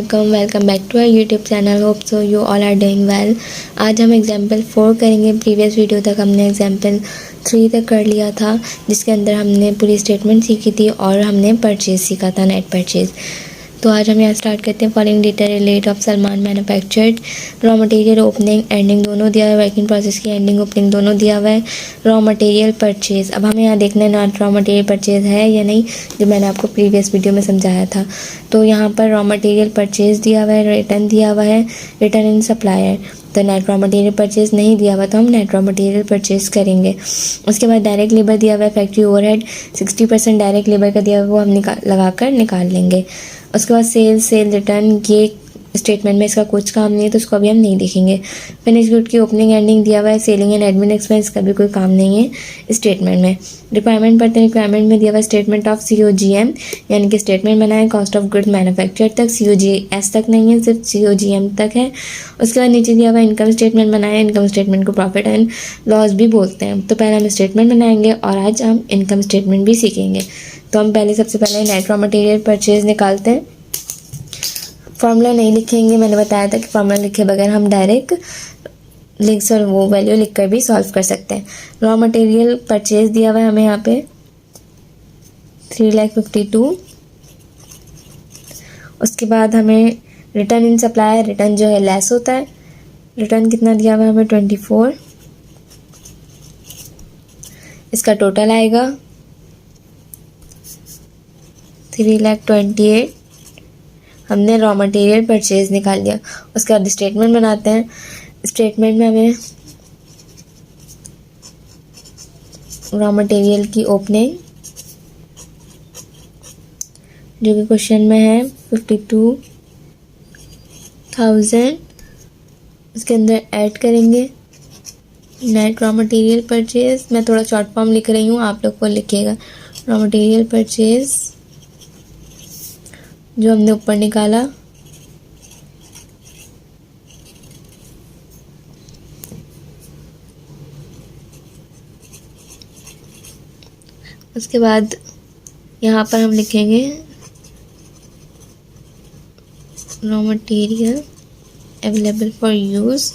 Welcome back to our YouTube channel. Hope so you all are doing well. आज हम example 4 करेंगे। Previous video तक हमने example 3 तक कर लिया था, जिसके अंदर हमने पूरी स्टेटमेंट सीखी थी और हमने परचेज सीखा था, नेट परचेज। तो आज हम यहाँ स्टार्ट करते हैं। Following data relate of Salman manufactured. Raw material opening ending दोनों दिया हुआ है, वर्किंग प्रोसेस की एंडिंग ओपनिंग दोनों दिया हुआ है। रॉ मटेरियल परचेज, अब हमें यहाँ देखना है नॉट रॉ मटेरियल परचेज है या नहीं, जो मैंने आपको प्रीवियस वीडियो में समझाया था। तो यहाँ पर रॉ मटेरियल परचेज दिया हुआ है, रिटर्न दिया हुआ है, रिटर्न इन सप्लायर। तो नेट रॉ मटेरियल परचेज नहीं दिया हुआ तो हम नेट रॉ मटेरियल परचेज करेंगे। उसके बाद डायरेक्ट लेबर दिया हुआ है, फैक्ट्री ओवरहेड 60% डायरेक्ट लेबर का दिया हुआ है, वो हम लगाकर निकाल लेंगे। उसके बाद सेल रिटर्न, ये स्टेटमेंट में इसका कुछ काम नहीं है तो उसको अभी हम नहीं देखेंगे। फिनिश गुड की ओपनिंग एंडिंग दिया हुआ है, सेलिंग एंड एडमिन एक्सपेंस का भी कोई काम नहीं है स्टेटमेंट में। रिक्वायरमेंट पढ़ते हैं। रिक्वायरमेंट में दिया हुआ है स्टेटमेंट ऑफ COGM, यानी कि स्टेटमेंट बनाए कॉस्ट ऑफ गुड मैन्युफैक्चर तक, COGS तक नहीं है, सिर्फ COGM तक है। उसके बाद नीचे दिया हुआ है इनकम स्टेटमेंट बनाए। इनकम स्टेटमेंट को प्रॉफिट एंड लॉस भी बोलते हैं। तो पहले हम स्टेटमेंट बनाएंगे और आज हम इनकम स्टेटमेंट भी सीखेंगे। तो हम सबसे पहले नेट रॉ मटेरियल परचेज निकालते हैं। फार्मूला नहीं लिखेंगे, मैंने बताया था कि फार्मूला लिखे बगैर हम डायरेक्ट लिंक्स और वो वैल्यू लिखकर भी सॉल्व कर सकते हैं। रॉ मटेरियल परचेज दिया हुआ है हमें यहाँ पे 3,52,000। उसके बाद हमें रिटर्न इन सप्लायर, रिटर्न जो है लेस होता है, रिटर्न कितना दिया हुआ है हमें 24। इसका टोटल आएगा 3,28,000। हमने रॉ मटेरियल परचेज निकाल लिया। उसके बाद स्टेटमेंट बनाते हैं। स्टेटमेंट में हमें रॉ मटेरियल की ओपनिंग, जो कि क्वेश्चन में है 52,000, उसके अंदर ऐड करेंगे नेट रॉ मटेरियल परचेज। मैं थोड़ा शॉर्ट फॉर्म लिख रही हूँ, आप लोग को लिखिएगा। रॉ मटेरियल परचेज जो हमने ऊपर निकाला, उसके बाद यहाँ पर हम लिखेंगे raw material available for use.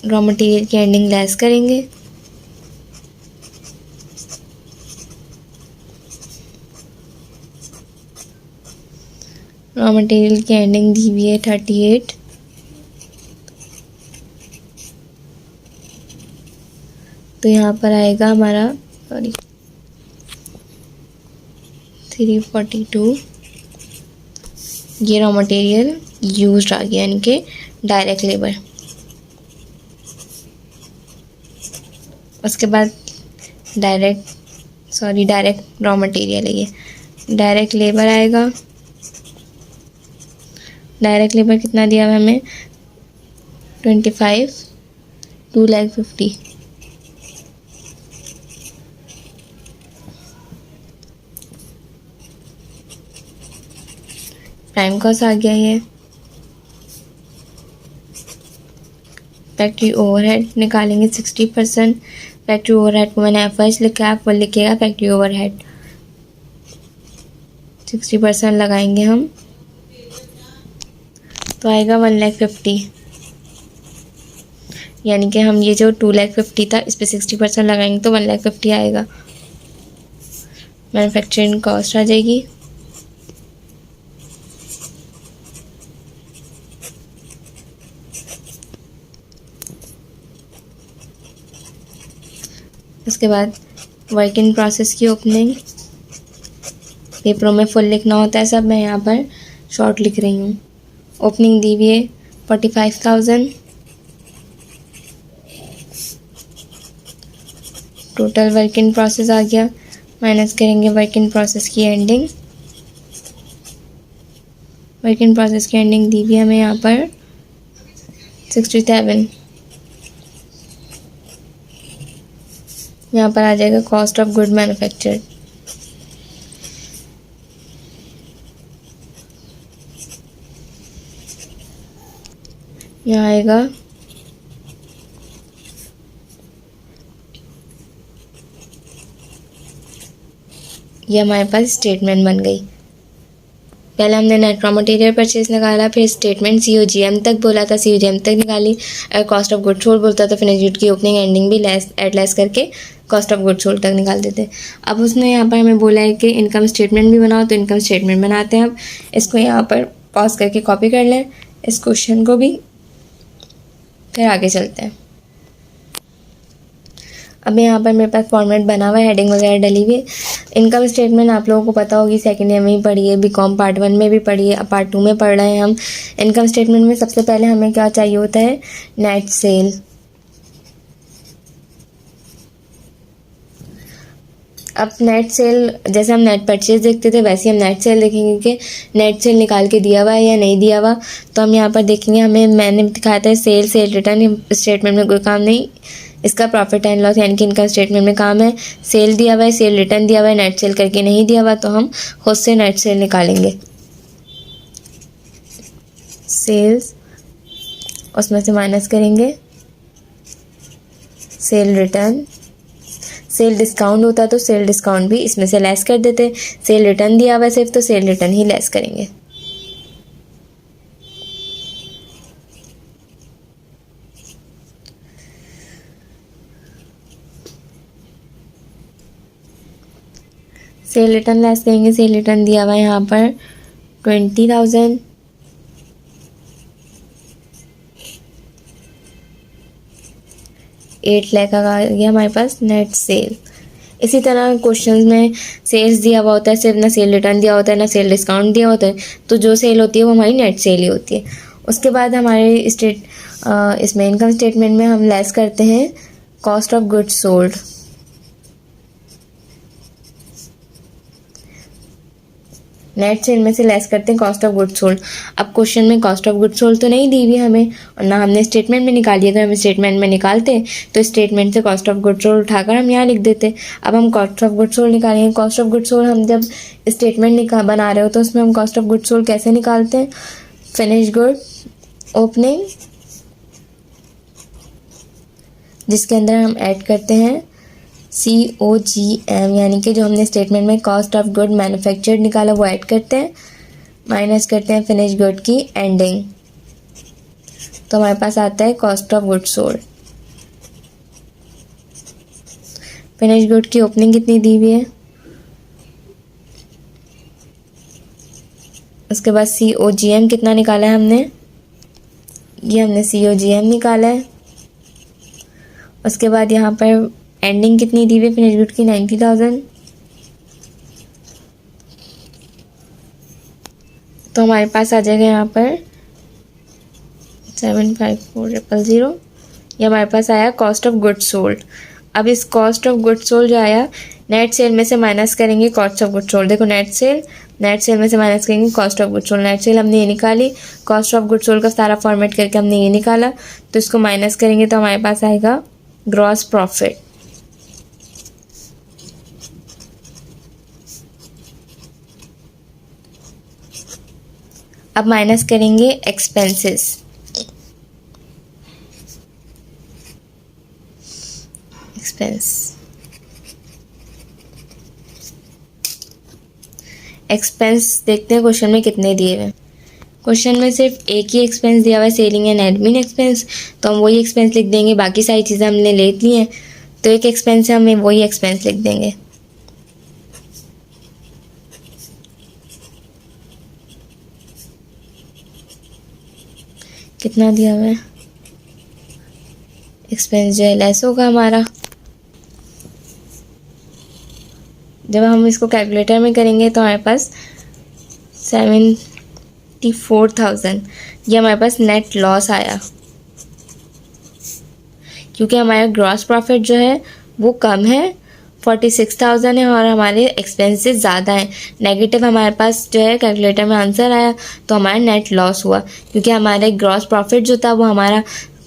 Raw material की एंडिंग लेस करेंगे। रॉ मटेरियल की एंडिंग दी हुई है 38। तो यहाँ पर आएगा हमारा 342। ये रॉ मटेरियल यूज्ड आ गया, यानी कि डायरेक्ट लेबर। उसके बाद डायरेक्ट रॉ मटेरियल है, ये डायरेक्ट लेबर आएगा। डायरेक्ट लेबर कितना दिया हुआ हमें 25, 2,50,000। प्राइम कॉस्ट आ गया ये। फैक्ट्री ओवरहेड निकालेंगे 60%। फैक्ट्री ओवरहेड को मैंने FH लिखा है, आप वो लिखिएगा फैक्ट्री ओवरहेड 60% लगाएंगे हम, तो आएगा 1,50,000। यानी कि हम ये जो 2,50,000 था, इस पर 60% लगाएंगे तो 1,50,000 आएगा। मैन्युफैक्चरिंग कॉस्ट आ जाएगी। उसके बाद वर्क इन प्रोसेस की ओपनिंग, पेपरों में फुल लिखना होता है सब, मैं यहाँ पर शॉर्ट लिख रही हूँ। ओपनिंग दी हुई है 45,000। टोटल वर्क इन प्रोसेस आ गया, माइनस करेंगे वर्क इन प्रोसेस की एंडिंग। वर्क इन प्रोसेस की एंडिंग दी हुई है हमें यहाँ पर 67। यहाँ पर आ जाएगा कॉस्ट ऑफ गुड मैन्युफैक्चर्ड। यहाँ आएगा ये हमारे पास स्टेटमेंट बन गई। पहले हमने नेट रॉ मटेरियल परचेज निकाला, फिर स्टेटमेंट COGM तक बोला था, COGM तक निकाली। अगर कॉस्ट ऑफ गुड्स सोल्ड बोलता तो फिनिश गुड की ओपनिंग एंडिंग भी लेस करके कॉस्ट ऑफ गुड्स सोल्ड तक निकाल देते। अब उसने यहाँ पर हमें बोला है कि इनकम स्टेटमेंट भी बनाओ, तो इनकम स्टेटमेंट बनाते हैं। अब इसको यहाँ पर पॉज करके कॉपी कर लें इस क्वेश्चन को भी, फिर आगे चलते हैं। अब यहाँ पर मेरे पास फॉर्मेट बना हुआ है, हेडिंग वगैरह डली हुई है। इनकम स्टेटमेंट आप लोगों को पता होगी, सेकेंड ईयर में ही पढ़ी है, BCom पार्ट 1 में भी पढ़ी है, अब पार्ट 2 में पढ़ रहे हैं हम। इनकम स्टेटमेंट में सबसे पहले हमें क्या चाहिए होता है, नेट सेल। अब नेट सेल, जैसे हम नेट परचेज देखते थे वैसे हम नेट सेल देखेंगे कि नेट सेल निकाल के दिया हुआ है या नहीं दिया हुआ। तो हम यहाँ पर देखेंगे, मैंने दिखाया था सेल रिटर्न स्टेटमेंट में कोई काम नहीं, इसका प्रॉफिट एंड लॉस यानी कि इनकम स्टेटमेंट में काम है। सेल दिया हुआ है, सेल रिटर्न दिया हुआ है, नेट सेल करके नहीं दिया हुआ, तो हम खुद से नेट सेल निकालेंगे। सेल्स उसमें से माइनस करेंगे सेल रिटर्न। सेल डिस्काउंट होता तो सेल डिस्काउंट भी इसमें से लेस कर देते। सेल रिटर्न दिया हुआ है सिर्फ, तो सेल रिटर्न ही लेस करेंगे। सेल रिटर्न लेस करेंगे। सेल रिटर्न दिया हुआ है यहाँ पर 20,000। $8 लाख आ गया हमारे पास नेट सेल। इसी तरह क्वेश्चंस में सेल्स दिया हुआ होता है, सिर्फ ना सेल रिटर्न दिया होता है ना सेल डिस्काउंट दिया होता है, तो जो सेल होती है वो हमारी नेट सेल ही होती है। उसके बाद हमारे इसमें इनकम स्टेटमेंट में हम लेस करते हैं cost of goods sold. Net cell में से लेस करते हैं कॉस्ट ऑफ गुड्स सोल्ड। अब क्वेश्चन में कॉस्ट ऑफ गुड्स सोल्ड तो नहीं दी हुई हमें, और ना हमने स्टेटमेंट में निकाली। अगर हम स्टेटमेंट में निकालते तो स्टेटमेंट से कॉस्ट ऑफ गुड्स सोल्ड उठाकर हम यहाँ लिख देते। अब हम कॉस्ट ऑफ गुड्स सोल्ड निकालेंगे। कॉस्ट ऑफ गुड्स सोल्ड हम जब स्टेटमेंट बना रहे हो तो उसमें हम कॉस्ट ऑफ गुड्स सोल्ड कैसे निकालते हैं, फिनिश गुड ओपनिंग, जिसके अंदर हम ऐड करते हैं COGM, यानी कि जो हमने स्टेटमेंट में कॉस्ट ऑफ गुड मैन्युफैक्चर्ड निकाला वो ऐड करते हैं, माइनस करते हैं फिनिश गुड की एंडिंग, तो हमारे पास आता है cost of good sold. Finish good की ओपनिंग कितनी दी हुई है, उसके बाद COGM कितना निकाला है हमने, ये हमने COGM निकाला है। उसके बाद यहाँ पर एंडिंग कितनी दी हुई है फिनिश गुड की 90,000, तो हमारे पास आ जाएगा यहाँ पर 754,000। ये हमारे पास आया कॉस्ट ऑफ गुड्स सोल्ड। अब इस कॉस्ट ऑफ गुड्स सोल्ड जो आया, नेट सेल में से माइनस करेंगे कॉस्ट ऑफ गुड्स सोल्ड। देखो नेट सेल में से माइनस करेंगे cost of goods sold. Net cell हमने ये निकाली, कॉस्ट ऑफ गुड्स सोल्ड का सारा फॉर्मेट करके हमने ये निकाला, तो इसको माइनस करेंगे तो हमारे पास आएगा ग्रॉस प्रॉफिट। अब माइनस करेंगे एक्सपेंसेस। एक्सपेंस देखते हैं क्वेश्चन में कितने दिए हुए। क्वेश्चन में सिर्फ एक ही एक्सपेंस दिया हुआ है, सेलिंग एंड एडमिन एक्सपेंस, तो हम वही एक्सपेंस लिख देंगे। बाकी सारी चीज़ें हमने ले ली हैं, तो एक एक्सपेंस है, हमें वही एक्सपेंस लिख देंगे। कितना दिया हुआ है, एक्सपेंस जो है लेस होगा हमारा। जब हम इसको कैलकुलेटर में करेंगे तो हमारे पास 74,000, ये हमारे पास नेट लॉस आया, क्योंकि हमारा ग्रॉस प्रॉफिट जो है वो कम है, 46,000 है, और हमारे एक्सपेंसेस ज़्यादा हैं। नेगेटिव हमारे पास जो है कैलकुलेटर में आंसर आया, तो हमारा नेट लॉस हुआ, क्योंकि हमारे ग्रॉस प्रॉफिट जो था वो हमारा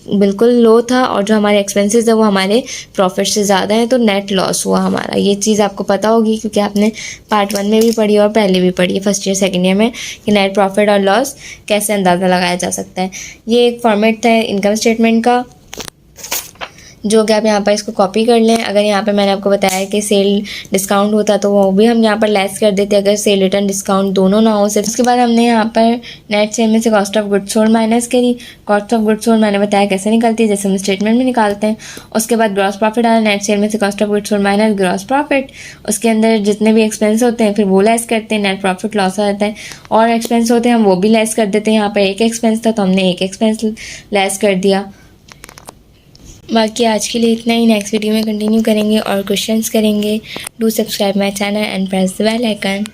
बिल्कुल लो था, और जो हमारे एक्सपेंसेस है वो हमारे प्रॉफिट से ज़्यादा है, तो नेट लॉस हुआ हमारा। ये चीज़ आपको पता होगी, क्योंकि आपने पार्ट 1 में भी पढ़ी और पहले भी पढ़ी है, फर्स्ट ईयर सेकेंड ईयर में, कि नेट प्रॉफिट और लॉस कैसे अंदाज़ा लगाया जा सकता है। ये एक फॉर्मेट था इनकम स्टेटमेंट का। जो कि आप यहाँ पर इसको कॉपी कर लें। अगर यहाँ पर मैंने आपको बताया कि सेल डिस्काउंट होता तो वो भी हम यहाँ पर लेस कर देते अगर सेल रिटर्न डिस्काउंट दोनों ना हो। उसके बाद हमने यहाँ पर नेट सेल में से cost of goods sold minus करी। कॉस्ट ऑफ गुड्स सोल्ड मैंने बताया कैसे निकलती है, जैसे हम स्टेटमेंट में निकालते हैं। उसके बाद ग्रॉस प्रॉफिट डाला, नेट सेल में से cost of goods sold minus gross profit. उसके अंदर जितने भी एक्सपेंस होते हैं फिर वो लेस करते हैं, नेट प्रॉफिट लॉस आ जाता है। और एक्सपेंस होते हैं हम वो भी लेस कर देते हैं। यहाँ पर एक एक्सपेंस था तो हमने एक एक्सपेंस लेस कर दिया। बाकी आज के लिए इतना ही। नेक्स्ट वीडियो में कंटिन्यू करेंगे और क्वेश्चंस करेंगे। Do subscribe my channel and press the bell icon.